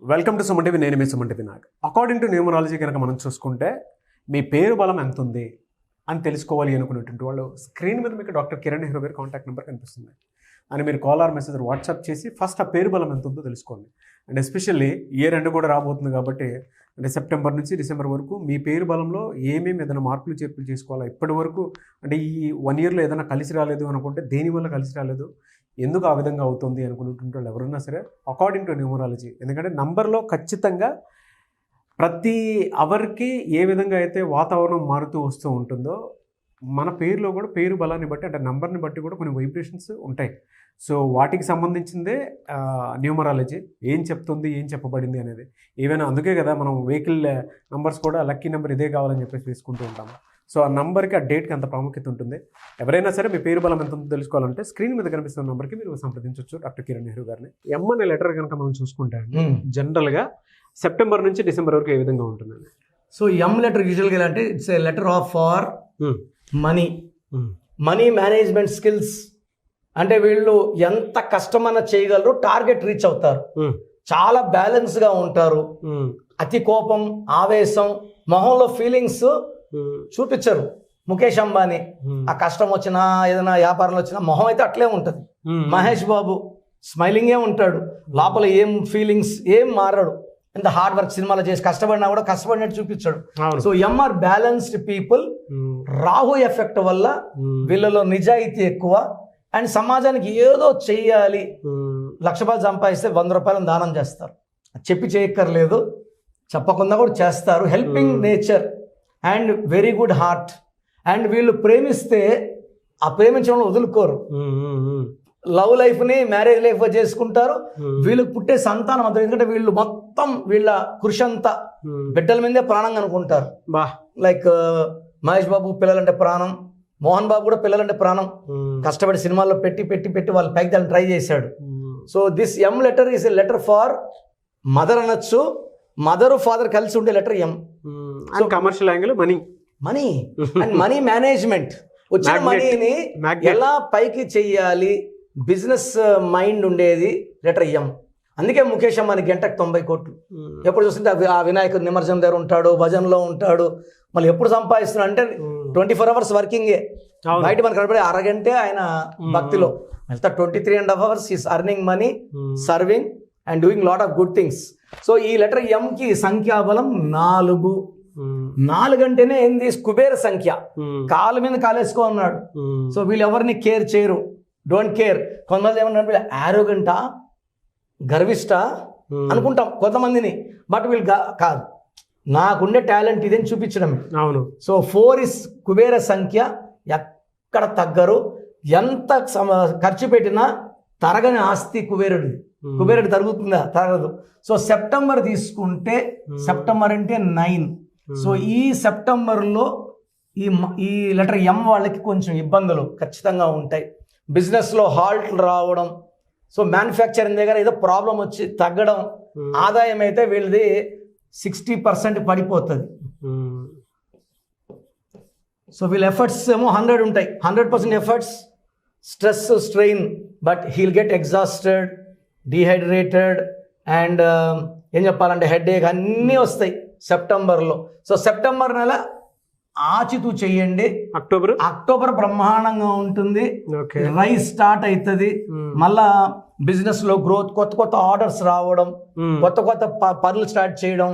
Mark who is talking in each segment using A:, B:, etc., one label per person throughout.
A: Welcome to Suman TV. నేను మీ Suman TV Nag. According to numerology కనుక మనం చూసుకుంటే మీ పేరు బలం ఎంత ఉంది అని తెలుసుకోవాలి అనుకునేటువంటి వాళ్ళు స్క్రీన్ మీద మీకు డాక్టర్ కిరణ్ నెహ్రూ గారి కాంటాక్ట్ నెంబర్ కనిపిస్తుంది అని మీరు కాల్ ఆర్ మెసేజ్ వాట్సాప్ చేసి ఫస్ట్ ఆ పేరు బలం ఎంత ఉందో తెలుసుకోండి. అండ్ ఎస్పెషల్లీ ఇయర్ ఎండ్ కూడా రాబోతుంది కాబట్టి అంటే సెప్టెంబర్ నుంచి డిసెంబర్ వరకు మీ పేరు బలంలో ఏమేమి ఏదైనా మార్పులు చేర్పులు చేసుకోవాలా, ఇప్పటి వరకు అంటే ఈ 1 yearలో ఏదైనా కలిసి రాలేదు అనుకుంటే దేనివల్ల కలిసి రాలేదు, ఎందుకు ఆ విధంగా అవుతుంది అనుకున్నటువంటి వాళ్ళు ఎవరైనా సరే అకార్డింగ్ టు న్యూమరాలజీ, ఎందుకంటే నంబర్లో ఖచ్చితంగా ప్రతి అవర్కి ఏ విధంగా అయితే వాతావరణం మారుతూ వస్తూ ఉంటుందో మన పేరులో కూడా పేరు బలాన్ని బట్టి అంటే నంబర్ని బట్టి కూడా కొన్ని వైబ్రేషన్స్ ఉంటాయి. సో వాటికి సంబంధించిందే న్యూమరాలజీ ఏం చెప్తుంది, ఏం చెప్పబడింది అనేది. ఏవైనా అందుకే కదా మనం వెహికల్ నంబర్స్ కూడా లక్కీ నెంబర్ ఇదే కావాలని చెప్పేసి వేసుకుంటూ ఉంటాము. సో ఆ నంబర్కి ఆ డేట్కి అంత ప్రాముఖ్యత ఉంటుంది. ఎవరైనా సరే మీ పేరు బలం ఎంత ఉందో తెలుసుకోవాలంటే స్క్రీన్ మీద కనిపిస్తున్న నెంబర్కి మీరు సంప్రదించవచ్చు డాక్టర్ కిరణ్ నెహ్రూ గారిని. ఎం అనే లెటర్ కనుక మనం చూసుకుంటే జనరల్గా సెప్టెంబర్ నుంచి డిసెంబర్ వరకు ఏ విధంగా ఉంటుందండి?
B: సో ఎం లెటర్ యూజువల్గా అంటే it's a letter of for money, money management skills. అంటే వీళ్ళు ఎంత కష్టమైనా చేయగలరు, టార్గెట్ రీచ్ అవుతారు, చాలా బ్యాలెన్స్గా ఉంటారు, అతి కోపం ఆవేశం మొహంలో ఫీలింగ్స్ చూపించరు. ముఖేష్ అంబానీ ఆ కష్టం వచ్చినా ఏదైనా వ్యాపారంలో వచ్చినా మొహం అయితే అట్లే ఉంటుంది. మహేష్ బాబు స్మైలింగే ఉంటాడు, లోపల ఏం ఫీలింగ్స్ ఏం మారడు. ఎంత హార్డ్ వర్క్ సినిమాలో చేసి కష్టపడినా కూడా కష్టపడినట్టు చూపించాడు. So M are balanced people. Rahu effect వల్ల వీళ్ళలో నిజాయితీ ఎక్కువ అండ్ సమాజానికి ఏదో చెయ్యాలి. 1,00,000 రూపాయలు సంపాదిస్తే 100 రూపాయలను దానం చేస్తారు. చెప్పి చేయక్కర్లేదు, చెప్పకుండా కూడా చేస్తారు. Helping nature and very good heart. And వీళ్ళు ప్రేమిస్తే ఆ ప్రేమించడంలో వదులుకోరు. లవ్ లైఫ్ని మ్యారేజ్ లైఫ్ చేసుకుంటారు. వీళ్ళకి పుట్టే సంతానం అంతా, ఎందుకంటే వీళ్ళు మొత్తం వీళ్ళ కృషి అంతా బిడ్డల మీదే ప్రాణంగా అనుకుంటారు. లైక్ మహేష్ బాబు పిల్లలంటే ప్రాణం, మోహన్ బాబు కూడా పిల్లలంటే ప్రాణం. కష్టపడి సినిమాల్లో పెట్టి పెట్టి పెట్టి వాళ్ళ పైకి దాన్ని ట్రై చేశాడు. So this M letter is a letter for mother అనొచ్చు. మదర్ ఫాదర్ కలిసి ఉండే letter M.
A: So commercial angle money,
B: money and money management. వచ్చిన మనీని ఎలా పైకి చెయ్యాలి, బిజినెస్ మైండ్ ఉండేది లెటర్ ఎం. అందుకే ముఖేష్ అంబానీ గంటకు 90 కోట్లు. ఎప్పుడు చూస్తుంటే ఆ వినాయకుడు నిమజ్జనం దగ్గర ఉంటాడు, భజనలో ఉంటాడు. మళ్ళీ ఎప్పుడు సంపాదిస్తున్నా అంటే 24 hours వర్కింగే. బయట మనకు కనబడే అరగంటే ఆయన భక్తిలో. 23.5 hours is earning money, serving and doing lot of good things. So ఈ లెటర్ ఎంకి సంఖ్యాబలం 4. 4 అంటేనే ఏంది, కుబేర సంఖ్య. కాలు మీద కాలేసుకో అన్నాడు. సో వీళ్ళు ఎవరిని కేర్ చేయరు, డోంట్ కేర్. కొంతమంది ఏమన్నా వీళ్ళు యారోగెంటా, గర్విష్ట అనుకుంటాం కొంతమందిని. బట్ వీళ్ళు కాదు, నాకుండే టాలెంట్ ఇదని చూపించడమే. అవును. సో 4 ఇస్ కుబేర సంఖ్య. ఎక్కడ తగ్గరు, ఎంత ఖర్చు పెట్టినా తరగని ఆస్తి కుబేరుడిది. కుబేరుడు తరుగుతుందా? తరగదు. సో సెప్టెంబర్ తీసుకుంటే సెప్టెంబర్ అంటే 9. సో ఈ సెప్టెంబర్లో ఈ లెటర్ ఎం వాళ్ళకి కొంచెం ఇబ్బందులు ఖచ్చితంగా ఉంటాయి. బిజినెస్లో హాల్ట్ రావడం, సో మ్యానుఫ్యాక్చరింగ్ దగ్గర ఏదో ప్రాబ్లం వచ్చి తగ్గడం, ఆదాయం అయితే వీళ్ళది 60% పడిపోతుంది. సో వీళ్ళ ఎఫర్ట్స్ ఏమో 100 ఉంటాయి, 100% efforts, stress strain, but he'll get exhausted, dehydrated and ఏం చెప్పాలంటే హెడేక్ అన్నీ వస్తాయి సెప్టెంబర్లో. సో సెప్టెంబర్ నెల ఆచితూ చెయ్యండి. అక్టోబర్ బ్రహ్మాండంగా ఉంటుంది. రైస్ స్టార్ట్ అవుతుంది. మళ్ళా బిజినెస్ లో గ్రోత్, కొత్త కొత్త ఆర్డర్స్ రావడం, కొత్త కొత్త పనులు స్టార్ట్ చేయడం,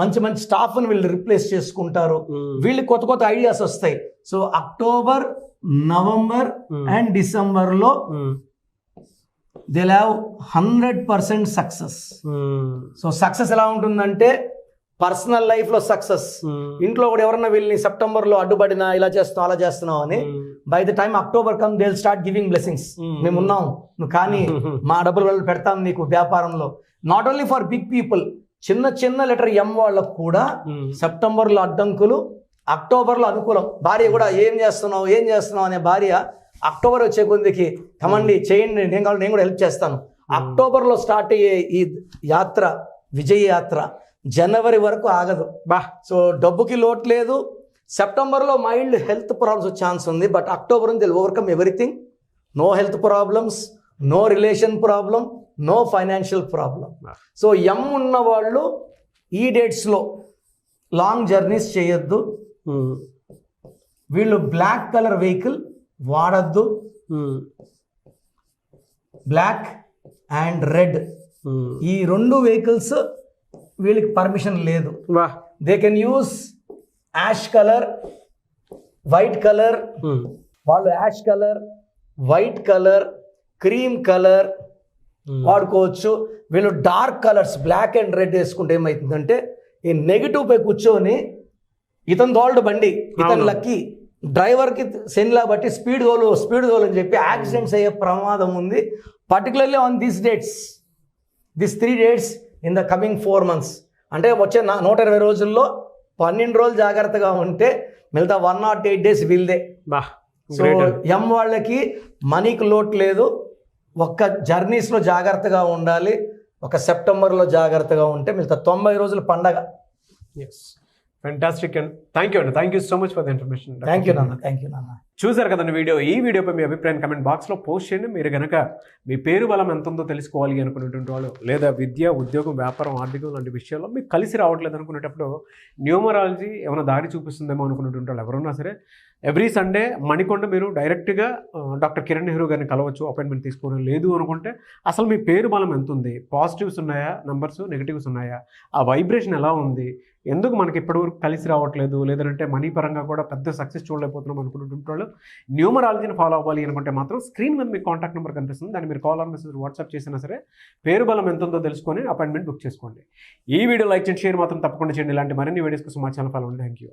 B: మంచి మంచి స్టాఫ్ ని వీళ్ళు రిప్లేస్ చేసుకుంటారు. వీళ్ళు కొత్త కొత్త ఐడియాస్ వస్తాయి. So October, November and December లో they'll have 100% success. So success ఎలా ఉంటుందంటే పర్సనల్ లైఫ్ లో సక్సెస్. ఇంట్లో కూడా ఎవరన్నా వీళ్ళని సెప్టెంబర్ లో అడ్డుపడినా ఇలా చేస్తున్నావు అలా చేస్తున్నావు అని, by the time October come they will start giving blessings. మేము ఉన్నాం, నువ్వు కానీ మా డబ్బులు పెడతాం నీకు వ్యాపారంలో. Not only for big people, చిన్న చిన్న లెటర్ ఎం వాళ్ళకు కూడా సెప్టెంబర్ లో అడ్డంకులు, అక్టోబర్ లో అనుకూలం. భార్య కూడా ఏం చేస్తున్నావు అనే భార్య అక్టోబర్ వచ్చే కొద్దికి కమండి చేయండి, నేను కావాలి, నేను కూడా హెల్ప్ చేస్తాను. అక్టోబర్లో స్టార్ట్ అయ్యే ఈ యాత్ర విజయ యాత్ర జనవరి వరకు ఆగదు. సో డబ్బుకి లోటు లేదు. సెప్టెంబర్లో మైల్డ్ హెల్త్ ప్రాబ్లమ్స్ వచ్చే ఛాన్స్ ఉంది, but October they'll overcome everything. No health problems, no relation problem, no financial problem. So M ఉన్న వాళ్ళు ఈ డేట్స్లో లాంగ్ జర్నీస్ చేయొద్దు. వీళ్ళు బ్లాక్ కలర్ వెహికల్ వాడద్దు. బ్లాక్ అండ్ రెడ్ ఈ 2 వెహికల్స్ వీళ్ళకి పర్మిషన్ లేదు. They can use ash colour, white colour. వాళ్ళు ash colour, white colour, cream colour వాడుకోవచ్చు. వీళ్ళు dark colours black and red వేసుకుంటే ఏమవుతుందంటే ఈ నెగిటివ్ పై కూర్చొని ఇతను తోల్డ్ బండి, ఇతను లక్కీ, డ్రైవర్కి సెన్లా బట్టి స్పీడ్ గోలు అని చెప్పి యాక్సిడెంట్స్ అయ్యే ప్రమాదం ఉంది. Particularly on this 3 dates in the coming 4 months. అంటే వచ్చే 120 రోజుల్లో 12 రోజులు జాగ్రత్తగా ఉంటే మిగతా 108 days వీల్దే. సో ఎం వాళ్ళకి మనీకి లోటు లేదు. ఒక్క జర్నీస్లో జాగ్రత్తగా ఉండాలి. ఒక సెప్టెంబర్లో జాగ్రత్తగా ఉంటే మిగతా 90 రోజులు పండగ.
A: Fantastic and thank you so much for the information.
B: Thank you నాన్న.
A: చూసారు కదండి వీడియో. ఈ వీడియోపై మీ అభిప్రాయం కమెంట్ బాక్స్లో పోస్ట్ చేయండి. మీరు కనుక మీ పేరు బలం ఎంత ఉందో తెలుసుకోవాలి అనుకునేటువంటి వాళ్ళు, లేదా విద్య, ఉద్యోగం, వ్యాపారం, ఆర్థికం లాంటి విషయాల్లో మీకు కలిసి రావట్లేదు అనుకునేటప్పుడు న్యూమరాలజీ ఏమైనా దారి చూపిస్తుందేమో అనుకునేటువంటి వాళ్ళు ఎవరున్నా సరే ఎవ్రీ సండే మణికొండ మీరు డైరెక్ట్గా డాక్టర్ కిరణ్ నెహ్రూ గారిని కలవచ్చు. అపాయింట్మెంట్ తీసుకోవడం లేదు అనుకుంటే అసలు మీ పేరు బలం ఎంత ఉంది, పాజిటివ్స్ ఉన్నాయా, నెంబర్స్ నెగిటివ్స్ ఉన్నాయా, ఆ వైబ్రేషన్ ఎలా ఉంది, ఎందుకు మనకి ఇప్పటివరకు కలిసి రావట్లేదు, లేదంటే మనీ పరంగా కూడా పెద్ద సక్సెస్ చూడలేకపోతున్నాం అనుకున్నటువంటి వాళ్ళు న్యూమరాలజీని ఫాలో అవ్వాలి అనుకుంటే మాత్రం స్క్రీన్ మీద మీకు కాంటాక్ట్ నెంబర్ కనిపిస్తుంది. దాన్ని మీరు కాల్ ఆర్ మెసేజ్ వాట్సాప్ చేసినా సరే పేరు బలం ఎంత ఉందో తెలుసుకొని అపాయింట్మెంట్ బుక్ చేసుకోండి. ఈ వీడియో లైక్ చేయండి, షేర్ మాత్రం తప్పకుండా చేయండి. ఇలాంటి మరిన్ని వీడియోస్ కోసం మా ఛానల్ ఫాలో అవ్వండి. Thank you.